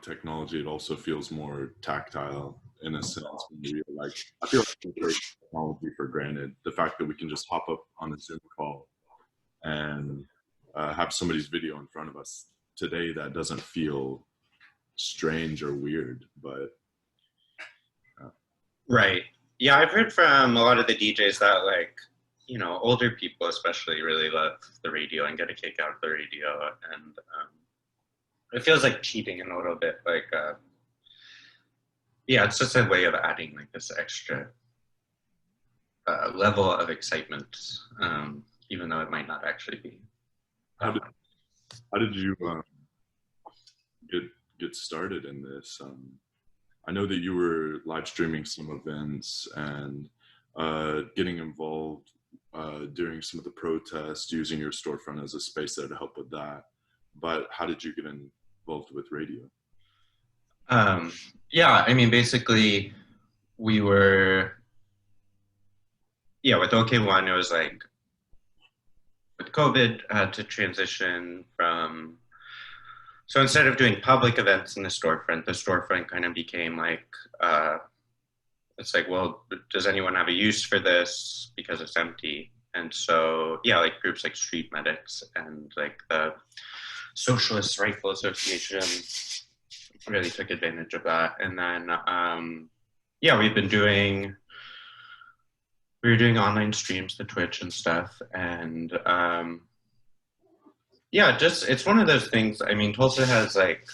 technology, it also feels more tactile in a sense. When we like, I feel like we take technology for granted. The fact that we can just hop up on a Zoom call and have somebody's video in front of us today, that doesn't feel strange or weird, but right. Yeah, I've heard from a lot of the DJs that, like, you know, older people especially really love the radio and get a kick out of the radio, and it feels like cheating in a little bit. Like, yeah, it's just a way of adding like this extra level of excitement, even though it might not actually be. How did you get started in this? I know that you were live streaming some events and getting involved during some of the protests, using your storefront as a space there to help with that. But how did you get involved with radio? Yeah, I mean, basically, we were, yeah, with okno.one, it was like, with COVID, I had to transition from, so instead of doing public events in the storefront kind of became like, it's like, well, does anyone have a use for this? Because it's empty. And so, yeah, like groups like Street Medics and like the Socialist Rifle Association really took advantage of that. And then, yeah, we were doing online streams to Twitch and stuff. And yeah, just, it's one of those things. I mean, Tulsa has like,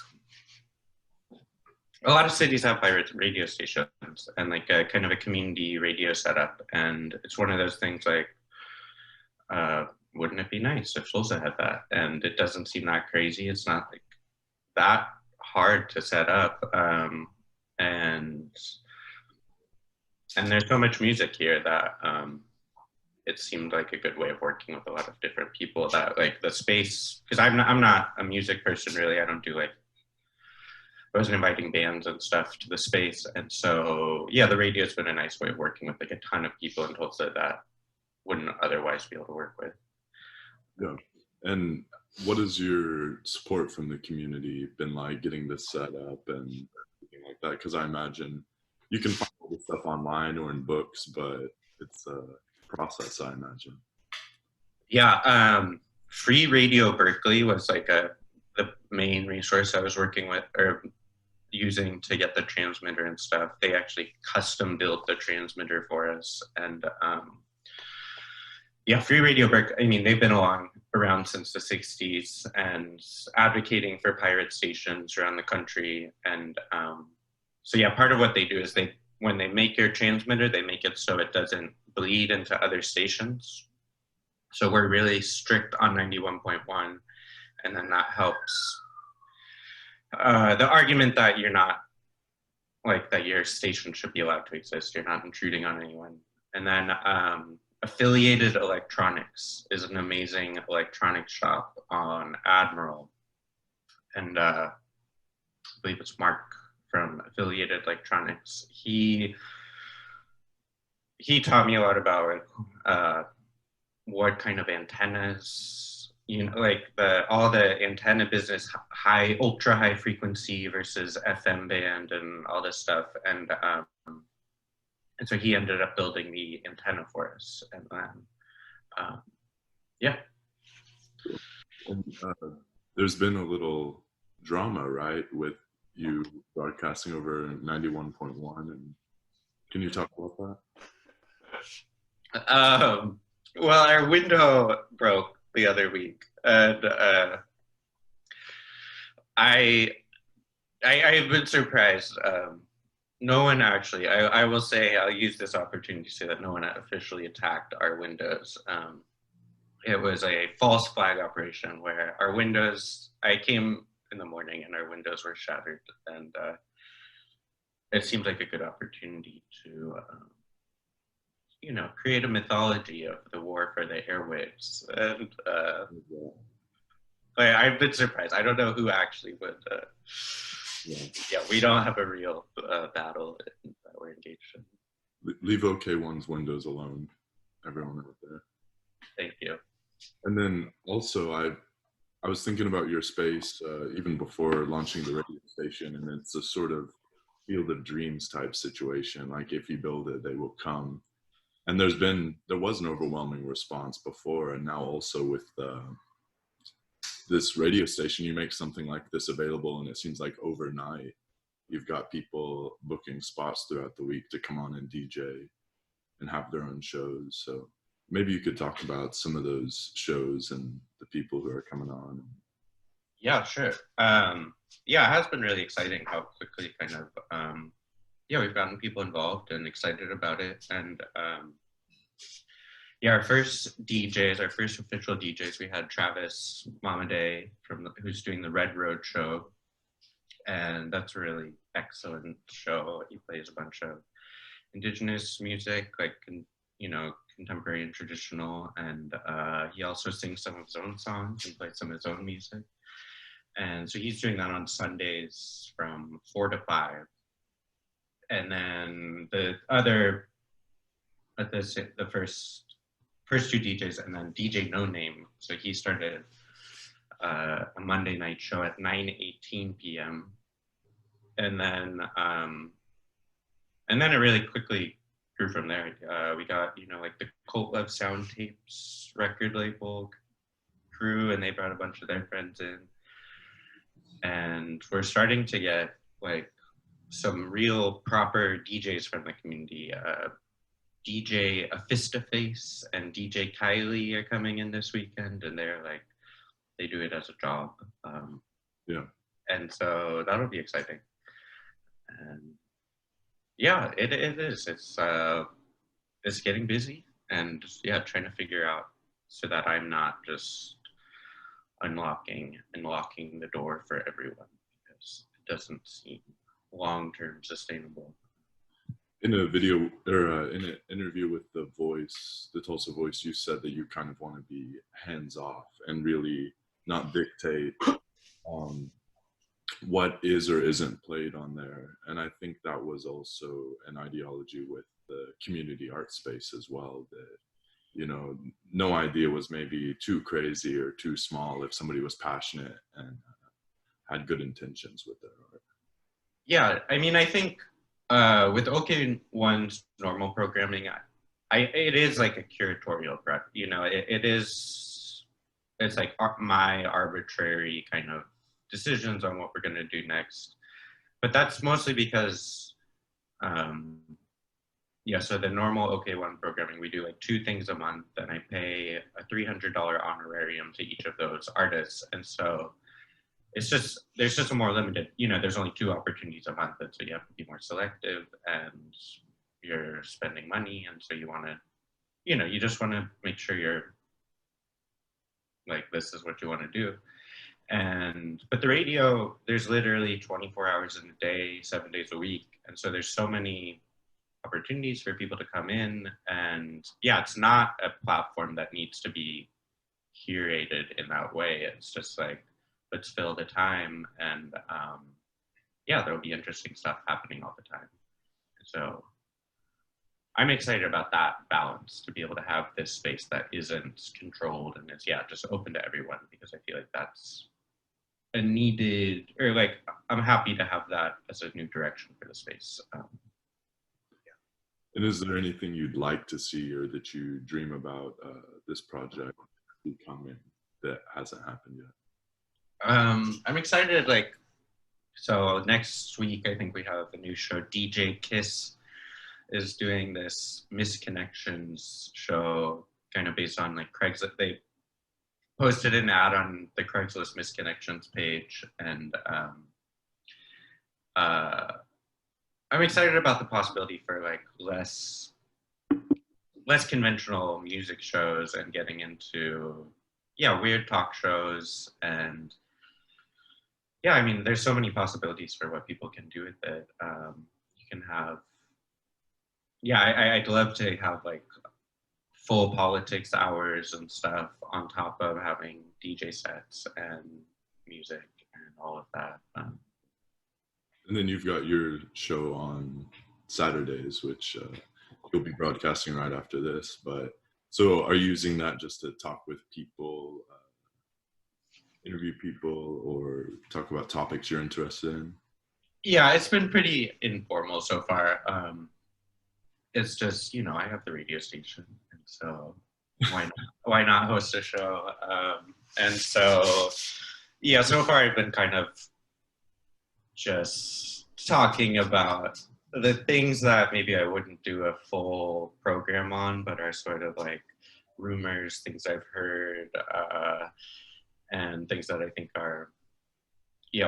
a lot of cities have pirate radio stations and like a kind of a community radio setup. And it's one of those things like, wouldn't it be nice if Tulsa had that? And it doesn't seem that crazy. It's not like that hard to set up. And there's so much music here that it seemed like a good way of working with a lot of different people, that like the space, because I'm not a music person really. I don't do like, I wasn't inviting bands and stuff to the space. And so, yeah, the radio's been a nice way of working with like a ton of people in Tulsa that wouldn't otherwise be able to work with. Yeah. And what has your support from the community been like, getting this set up and everything like that? Because I imagine you can find all this stuff online or in books, but it's a process, I imagine. Yeah, Free Radio Berkeley was like the main resource I was working with or using to get the transmitter and stuff. They actually custom built the transmitter for us. And yeah, Free Radio Berkeley, I mean, they've been around since the 60s and advocating for pirate stations around the country. And so yeah, part of what they do is when they make your transmitter, they make it so it doesn't bleed into other stations. So we're really strict on 91.1, and then that helps. The argument that you're not, like that your station should be allowed to exist, you're not intruding on anyone. And then Affiliated Electronics is an amazing electronics shop on Admiral. And I believe it's Mark from Affiliated Electronics. He taught me a lot about like, what kind of antennas, you know, like all the antenna business, ultra high frequency versus FM band and all this stuff. And so he ended up building the antenna for us. And then, yeah. And there's been a little drama, right, with you broadcasting over 91.1. And can you talk about that? Well, our window broke the other week, and I've been surprised. No one actually, I will say, I'll use this opportunity to say that no one officially attacked our windows. It was a false flag operation where our windows, I came in the morning and our windows were shattered, and it seemed like a good opportunity to you know, create a mythology of the war for the airwaves. And like, I've been surprised. I don't know who actually would. Yeah, we don't have a real battle that we're engaged in. Leave okno.one's windows alone, everyone out there. Thank you. And then also, I was thinking about your space even before launching the radio station, and it's a sort of field of dreams type situation. Like if you build it, they will come. And there was an overwhelming response before, and now also with this radio station, you make something like this available, and it seems like overnight you've got people booking spots throughout the week to come on and DJ and have their own shows. So maybe you could talk about some of those shows and the people who are coming on. Yeah, sure. Yeah, it has been really exciting how quickly kind of, yeah, we've gotten people involved and excited about it. And yeah, our first DJs, our first official DJs, we had Travis Mamade who's doing the Red Road show. And that's a really excellent show. He plays a bunch of Indigenous music, like, you know, contemporary and traditional. And he also sings some of his own songs and plays some of his own music. And so he's doing that on Sundays from 4 to 5. And then the first two DJs, and then DJ No Name. So he started a Monday night show at 9:18 p.m. And then it really quickly grew from there. We got, you know, like the Cult Love Sound Tapes record label crew, and they brought a bunch of their friends in. And we're starting to get like some real proper DJs from the community. DJ Afistaface and DJ Kylie are coming in this weekend, and they do it as a job. Yeah. And so that'll be exciting. And yeah, it is. It's getting busy, and yeah, trying to figure out so that I'm not just unlocking and locking the door for everyone, because it doesn't seem long-term sustainable. In a video or in an interview with The Voice, the Tulsa Voice, you said that you kind of want to be hands-off and really not dictate what is or isn't played on there. And I think that was also an ideology with the community art space as well, that, you know, no idea was maybe too crazy or too small if somebody was passionate and had good intentions with their art. Yeah, I mean, I think with okno.one's normal programming, it is like a curatorial project. You know, it's like my arbitrary kind of decisions on what we're going to do next. But that's mostly because, yeah, so the normal okno.one programming, we do like 2 things a month, and I pay a $300 honorarium to each of those artists. And so there's just a more limited, you know, there's only 2 opportunities a month, and so you have to be more selective, and you're spending money, and so you want to, you know, you just want to make sure you're like, this is what you want to do. But the radio, there's literally 24 hours in a day, 7 days a week, and so there's so many opportunities for people to come in. And yeah, it's not a platform that needs to be curated in that way. It's just like, let's fill the time, and yeah, there'll be interesting stuff happening all the time. So I'm excited about that balance, to be able to have this space that isn't controlled and is, yeah, just open to everyone, because I feel like that's a needed, or like, I'm happy to have that as a new direction for the space. Yeah. And is there anything you'd like to see or that you dream about this project becoming that hasn't happened yet? I'm excited, like, so next week, I think we have a new show. DJ Kiss is doing this Misconnections show, kind of based on like Craigslist. They posted an ad on the Craigslist Misconnections page, and I'm excited about the possibility for like less conventional music shows, and getting into, yeah, weird talk shows. And yeah, I mean, there's so many possibilities for what people can do with it. You can have, yeah, I'd love to have like full politics hours and stuff on top of having DJ sets and music and all of that. And then you've got your show on Saturdays, which you'll be broadcasting right after this. But so are you using that just to talk with people interview people or talk about topics you're interested in? Yeah, it's been pretty informal so far. It's just, I have the radio station, and so why not host a show? And so, yeah, so far I've been kind of just talking about the things that maybe I wouldn't do a full program on, but are sort of like rumors, things I've heard, and things that I think are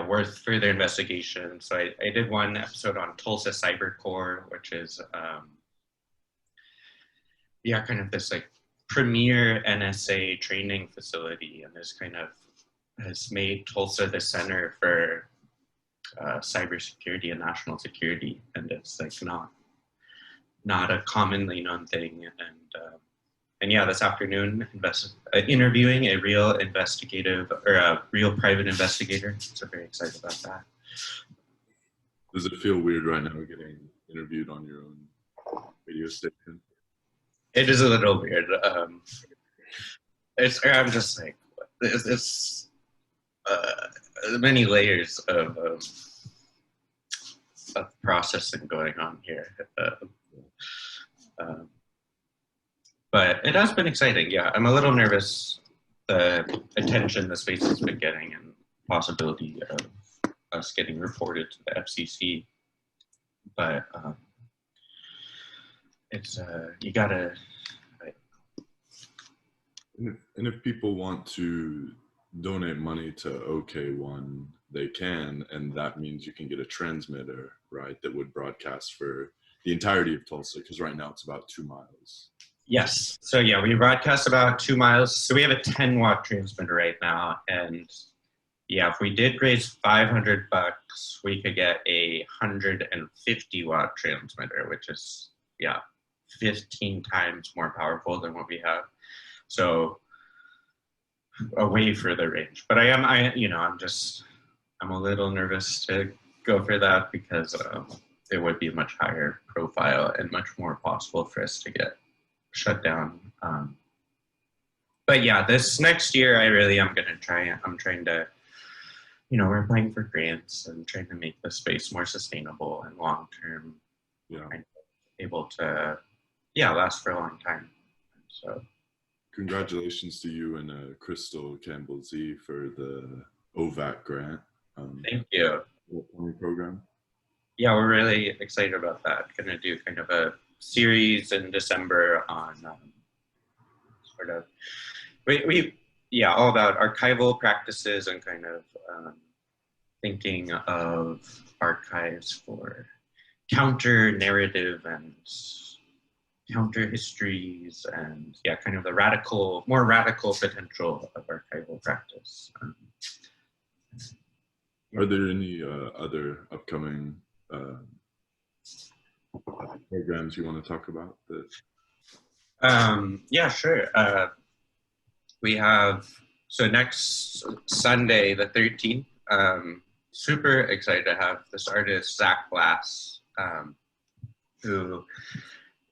worth further investigation. So I did one episode on Tulsa Cyber Core, which is kind of this like premier NSA training facility, and this kind of has made Tulsa the center for cybersecurity and national security, and it's like not a commonly known thing. And yeah, this afternoon, interviewing a real investigative or a real private investigator. So very excited about that. Does it feel weird right now getting interviewed on your own radio station? It is a little weird. I'm just like, it's many layers of processing going on here. But it has been exciting. Yeah, I'm a little nervous the attention the space has been getting and possibility of us getting reported to the FCC. But it's you gotta. And if people want to donate money to okno.one, they can, and that means you can get a transmitter, right, that would broadcast for the entirety of Tulsa, because right now it's about 2 miles. Yes. So yeah, we broadcast about 2 miles. So we have a 10-watt transmitter right now, and yeah, if we did raise $500, we could get a 150-watt transmitter, which is 15 times more powerful than what we have. So a way further range. But I'm a little nervous to go for that because it would be a much higher profile and much more possible for us to get shut down. But yeah, this next year I really am going to try. I'm trying to, we're applying for grants and trying to make the space more sustainable and long term. And able to, last for a long time. So. Congratulations to you and Crystal Campbell-Z for the OVAC grant. Thank you. Program. Yeah, we're really excited about that. Going to do kind of a series in December on all about archival practices and kind of thinking of archives for counter narrative and counter histories and kind of the more radical potential of archival practice. Are there any other upcoming programs you want to talk about? Yeah, sure. We have, so next Sunday, the 13th, super excited to have this artist, Zach Glass, who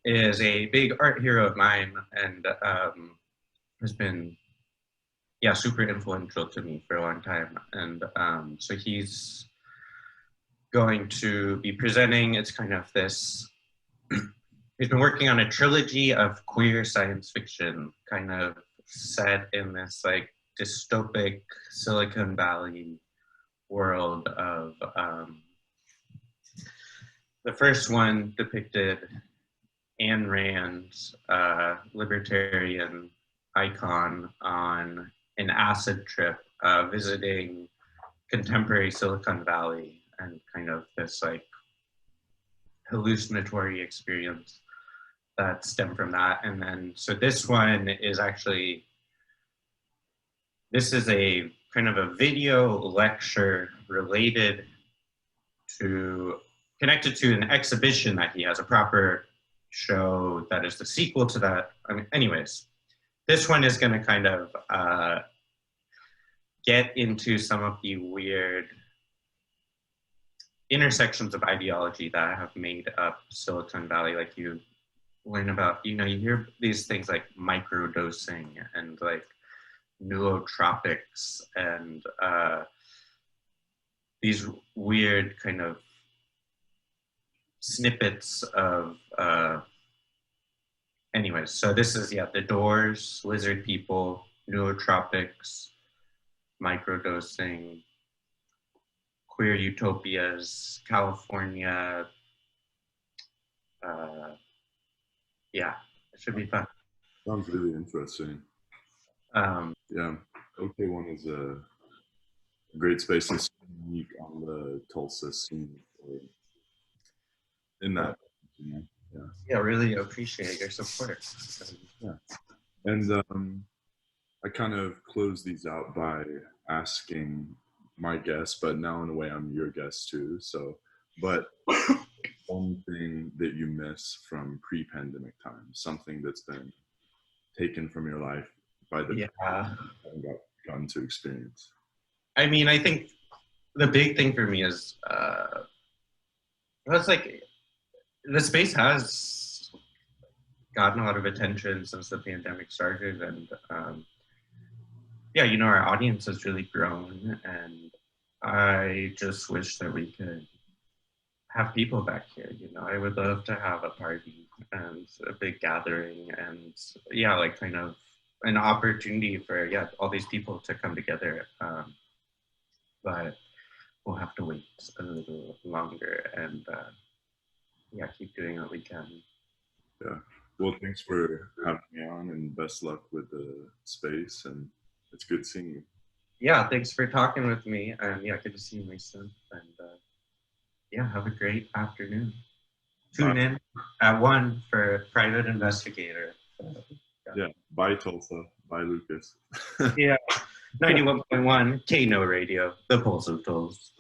is a big art hero of mine and has been super influential to me for a long time. And so he's going to be presenting, it's kind of this, he's been working on a trilogy of queer science fiction, kind of set in this like dystopic Silicon Valley world of, the first one depicted Ayn Rand's libertarian icon on an acid trip visiting contemporary Silicon Valley and kind of this like hallucinatory experience that stemmed from that. And then, so this one is actually, this is a kind of a video lecture related to, connected to an exhibition that he has, a proper show that is the sequel to that. I mean, anyways, this one is going to kind of get into some of the weird intersections of ideology that have made up Silicon Valley. Like you learn about, you hear these things like microdosing and like nootropics and these weird kind of snippets of anyways, so this is, yeah, the Doors, Lizard People, nootropics, microdosing, queer utopias, California. Yeah, it should be fun. Sounds really interesting. Yeah, OK.one is a great space. It's unique on the Tulsa scene in that, you know? Yeah, really appreciate your support. Yeah. And I kind of close these out by asking my guest, but now in a way I'm your guest too. So, but one thing that you miss from pre-pandemic times, something that's been taken from your life by the Yeah. haven't gotten to experience. I mean, I think the big thing for me is it's like the space has gotten a lot of attention since the pandemic started, and yeah, you know, our audience has really grown, and I just wish that we could have people back here. You know, I would love to have a party and a big gathering, and yeah, like kind of an opportunity for, yeah, all these people to come together. But we'll have to wait a little longer and yeah, keep doing what we can. Yeah. Well, thanks for having me on, and best luck with the space. And it's good seeing you. Yeah, thanks for talking with me. And yeah, good to see you, Mason. And yeah, have a great afternoon. Tune in at 1 for Private Investigator. Yeah. Bye, Tulsa. Bye, Lucas. Yeah. 91.1 KNO Radio, the Pulse of Tulsa.